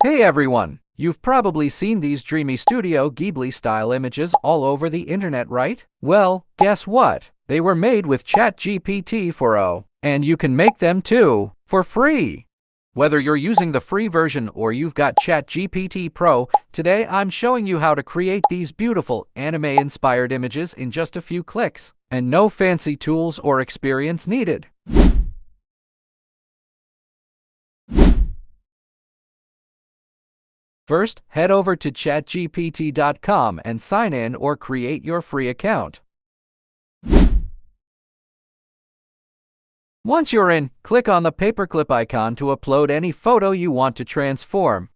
Hey everyone! You've probably seen these dreamy Studio Ghibli-style images all over the internet, right? Well, guess what? They were made with ChatGPT 4.0, and you can make them too, for free! Whether you're using the free version or you've got ChatGPT Pro, today I'm showing you how to create these beautiful anime-inspired images in just a few clicks, and no fancy tools or experience needed. First, head over to chatgpt.com and sign in or create your free account. Once you're in, click on the paperclip icon to upload any photo you want to transform.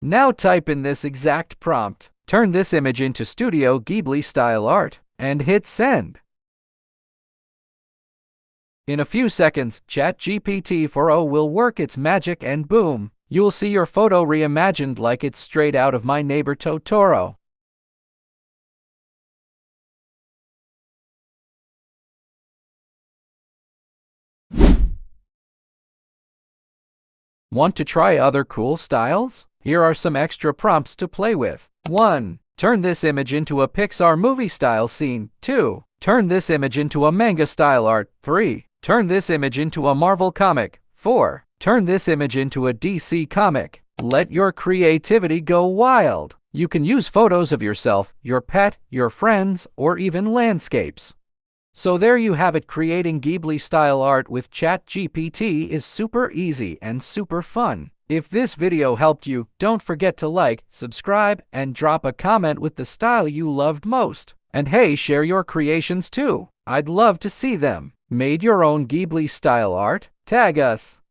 Now type in this exact prompt, turn this image into Studio Ghibli-style art, and hit send. In a few seconds, ChatGPT 4.0 will work its magic and boom, you'll see your photo reimagined like it's straight out of My Neighbor Totoro. Want to try other cool styles? Here are some extra prompts to play with. 1. Turn this image into a Pixar Movie Style scene. 2. Turn this image into a Manga Style Art. 3. Turn this image into a Marvel comic. 4. Turn this image into a DC comic. Let your creativity go wild. You can use photos of yourself, your pet, your friends, or even landscapes. So there you have it. Creating Ghibli-style art with ChatGPT is super easy and super fun. If this video helped you, don't forget to like, subscribe, and drop a comment with the style you loved most. And hey, share your creations too. I'd love to see them. Made your own Ghibli-style art? Tag us!